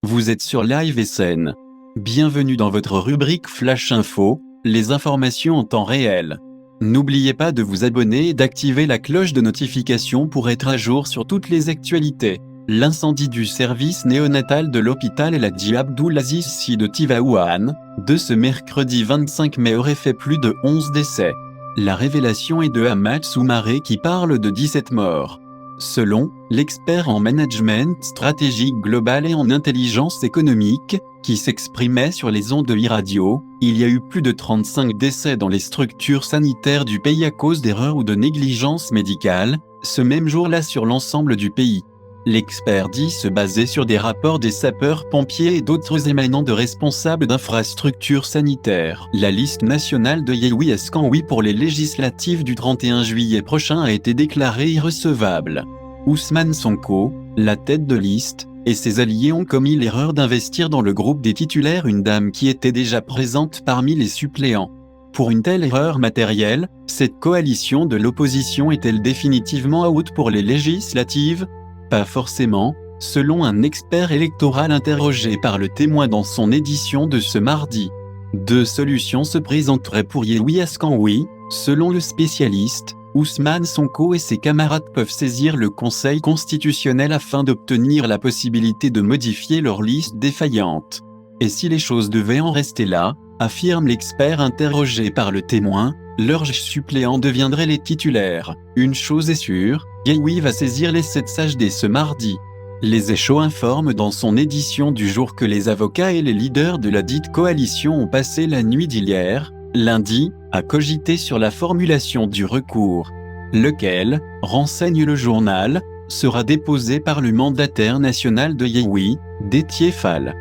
Vous êtes sur Live SN. Bienvenue dans votre rubrique Flash Info, les informations en temps réel. N'oubliez pas de vous abonner et d'activer la cloche de notification pour être à jour sur toutes les actualités. L'incendie du service néonatal de l'hôpital El Hadji Abdulaziz Sy de Tivaouane, de ce mercredi 25 mai aurait fait plus de 11 décès. La révélation est de Ahmad Soumaré qui parle de 17 morts. Selon l'expert en management stratégique global et en intelligence économique, qui s'exprimait sur les ondes de e-radio, il y a eu plus de 35 décès dans les structures sanitaires du pays à cause d'erreurs ou de négligence médicale, ce même jour-là sur l'ensemble du pays. L'expert dit se baser sur des rapports des sapeurs-pompiers et d'autres émanant de responsables d'infrastructures sanitaires. La liste nationale de Yewwi Askanwi pour les législatives du 31 juillet prochain a été déclarée irrecevable. Ousmane Sonko, la tête de liste, et ses alliés ont commis l'erreur d'investir dans le groupe des titulaires une dame qui était déjà présente parmi les suppléants. Pour une telle erreur matérielle, cette coalition de l'opposition est-elle définitivement out pour les législatives ? Pas forcément, selon un expert électoral interrogé par Le Témoin dans son édition de ce mardi. Deux solutions se présenteraient pour Yewwi Askanwi, selon le spécialiste. Ousmane Sonko et ses camarades peuvent saisir le Conseil constitutionnel afin d'obtenir la possibilité de modifier leur liste défaillante. Et si les choses devaient en rester là, affirme l'expert interrogé par Le Témoin, leurs suppléants deviendraient les titulaires. Une chose est sûre, Yewwi va saisir les 7 sages dès ce mardi. Les Échos informent dans son édition du jour que les avocats et les leaders de la dite coalition ont passé la nuit d'hier, lundi, à cogiter sur la formulation du recours, lequel, renseigne le journal, sera déposé par le mandataire national de Yewwi, Déthié Fall.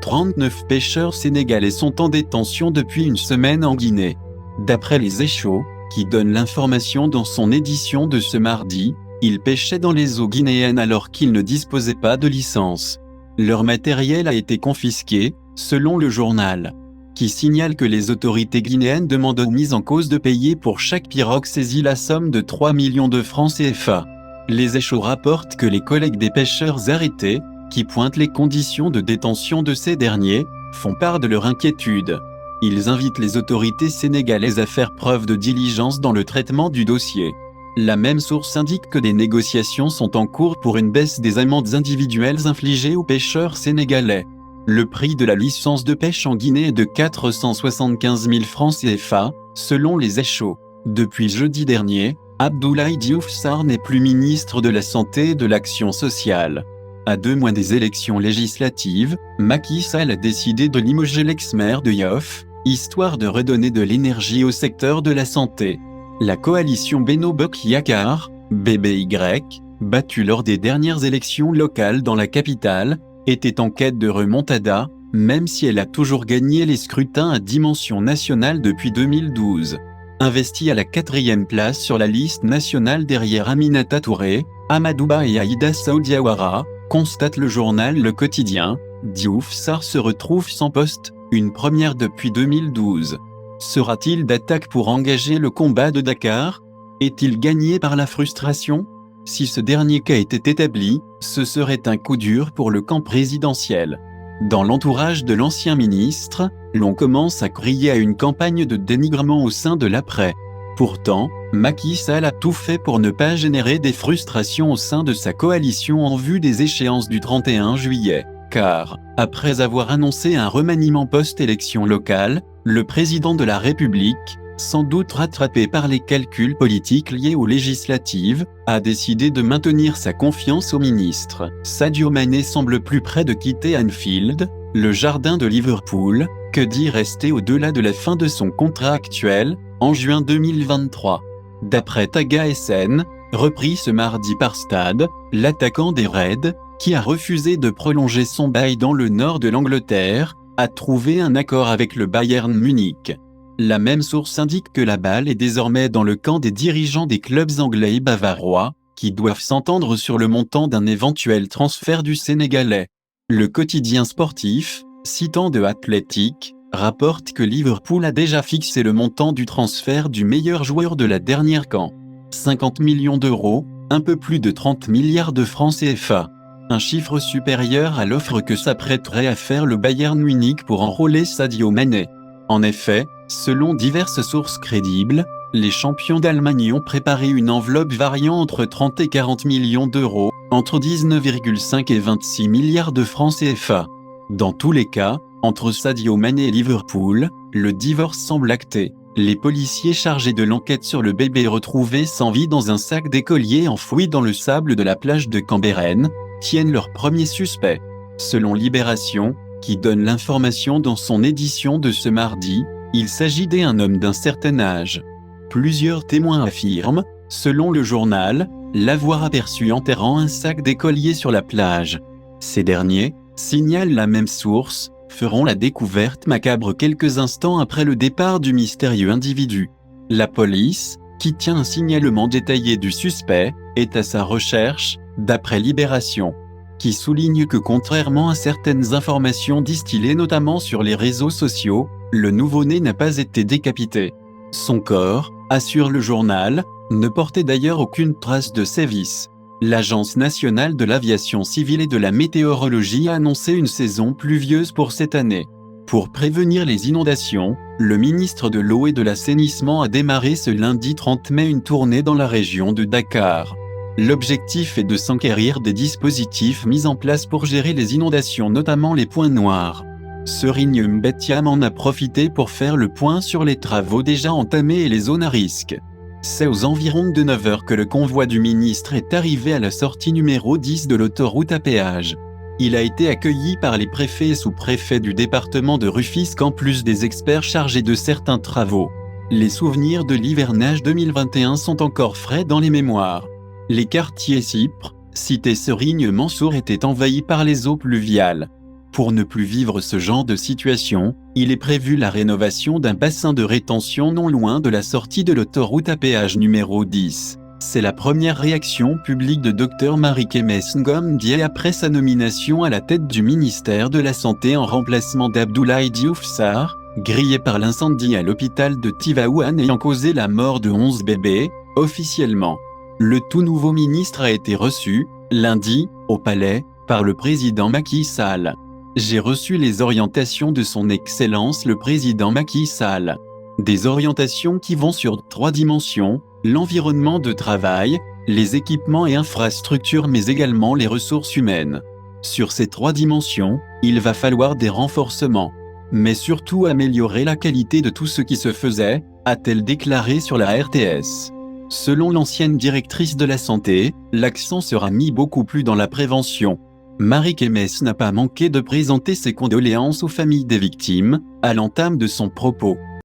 39 pêcheurs sénégalais sont en détention depuis une semaine en Guinée. D'après les Échos, qui donne l'information dans son édition de ce mardi, ils pêchaient dans les eaux guinéennes alors qu'ils ne disposaient pas de licence. Leur matériel a été confisqué, selon le journal, qui signale que les autorités guinéennes demandent aux mises en cause de payer pour chaque pirogue saisie la somme de 3 millions de francs CFA. Les Échos rapportent que les collègues des pêcheurs arrêtés, qui pointent les conditions de détention de ces derniers, font part de leur inquiétude. Ils invitent les autorités sénégalaises à faire preuve de diligence dans le traitement du dossier. La même source indique que des négociations sont en cours pour une baisse des amendes individuelles infligées aux pêcheurs sénégalais. Le prix de la licence de pêche en Guinée est de 475 000 francs CFA, selon les Échos. Depuis jeudi dernier, Abdoulaye Diouf Sarr n'est plus ministre de la Santé et de l'Action sociale. À 2 mois des élections législatives, Macky Sall a décidé de limoger l'ex-maire de Yoff, histoire de redonner de l'énergie au secteur de la santé. La coalition Benno Bokk Yakaar, BBY, battue lors des dernières élections locales dans la capitale, était en quête de remontada, même si elle a toujours gagné les scrutins à dimension nationale depuis 2012. Investie à la 4e place sur la liste nationale derrière Aminata Touré, Amadou Ba et Aïda Sow Diawara, constate le journal Le Quotidien, Diouf Sarr se retrouve sans poste, une première depuis 2012. Sera-t-il d'attaque pour engager le combat de Dakar ? Est-il gagné par la frustration ? Si ce dernier cas était établi, ce serait un coup dur pour le camp présidentiel. Dans l'entourage de l'ancien ministre, l'on commence à crier à une campagne de dénigrement au sein de l'après. Pourtant, Macky Sall a tout fait pour ne pas générer des frustrations au sein de sa coalition en vue des échéances du 31 juillet. Car, après avoir annoncé un remaniement post-élection locale, le président de la République, sans doute rattrapé par les calculs politiques liés aux législatives, a décidé de maintenir sa confiance au ministre. Sadio Mané semble plus près de quitter Anfield, le jardin de Liverpool, que d'y rester au-delà de la fin de son contrat actuel, en juin 2023. D'après Taga SN, repris ce mardi par Stade, l'attaquant des Reds, qui a refusé de prolonger son bail dans le nord de l'Angleterre, a trouvé un accord avec le Bayern Munich. La même source indique que la balle est désormais dans le camp des dirigeants des clubs anglais et bavarois, qui doivent s'entendre sur le montant d'un éventuel transfert du Sénégalais. Le quotidien sportif, citant The Athletic, rapporte que Liverpool a déjà fixé le montant du transfert du meilleur joueur de la dernière CAN. 50 millions d'euros, un peu plus de 30 milliards de francs CFA. un chiffre supérieur à l'offre que s'apprêterait à faire le Bayern Munich pour enrôler Sadio Mané. En effet, selon diverses sources crédibles, les champions d'Allemagne ont préparé une enveloppe variant entre 30 et 40 millions d'euros, entre 19,5 et 26 milliards de francs CFA. Dans tous les cas, entre Sadio Mané et Liverpool, le divorce semble acté. Les policiers chargés de l'enquête sur le bébé retrouvé sans vie dans un sac d'écolier enfoui dans le sable de la plage de Cambérène, tiennent leur premier suspect. Selon Libération, qui donne l'information dans son édition de ce mardi, il s'agit d'un homme d'un certain âge. Plusieurs témoins affirment, selon le journal, l'avoir aperçu enterrant un sac d'écolier sur la plage. Ces derniers, signale la même source, feront la découverte macabre quelques instants après le départ du mystérieux individu. La police, qui tient un signalement détaillé du suspect, est à sa recherche, d'après Libération, qui souligne que contrairement à certaines informations distillées notamment sur les réseaux sociaux, le nouveau-né n'a pas été décapité. Son corps, assure le journal, ne portait d'ailleurs aucune trace de sévices. L'Agence nationale de l'aviation civile et de la météorologie a annoncé une saison pluvieuse pour cette année. Pour prévenir les inondations, le ministre de l'Eau et de l'Assainissement a démarré ce lundi 30 mai une tournée dans la région de Dakar. L'objectif est de s'enquérir des dispositifs mis en place pour gérer les inondations, notamment les points noirs. Serigne Mbetiam en a profité pour faire le point sur les travaux déjà entamés et les zones à risque. C'est aux environs de 9h que le convoi du ministre est arrivé à la sortie numéro 10 de l'autoroute à péage. Il a été accueilli par les préfets et sous-préfets du département de Rufisque en plus des experts chargés de certains travaux. Les souvenirs de l'hivernage 2021 sont encore frais dans les mémoires. Les quartiers Cypre, cité Serigne-Mansour étaient envahis par les eaux pluviales. Pour ne plus vivre ce genre de situation, il est prévu la rénovation d'un bassin de rétention non loin de la sortie de l'autoroute à péage numéro 10. C'est la première réaction publique de Dr Mariké Ngom Dié après sa nomination à la tête du ministère de la Santé en remplacement d'Abdoulaye Diouf Sarr, grillé par l'incendie à l'hôpital de Tivaouane ayant causé la mort de 11 bébés, officiellement. Le tout nouveau ministre a été reçu, lundi, au palais, par le président Macky Sall. J'ai reçu les orientations de son Excellence le président Macky Sall. Des orientations qui vont sur 3 dimensions, l'environnement de travail, les équipements et infrastructures mais également les ressources humaines. Sur ces 3 dimensions, il va falloir des renforcements. Mais surtout améliorer la qualité de tout ce qui se faisait, a-t-elle déclaré sur la RTS. Selon l'ancienne directrice de la santé, l'accent sera mis beaucoup plus dans la prévention. Mariké n'a pas manqué de présenter ses condoléances aux familles des victimes, à l'entame de son propos.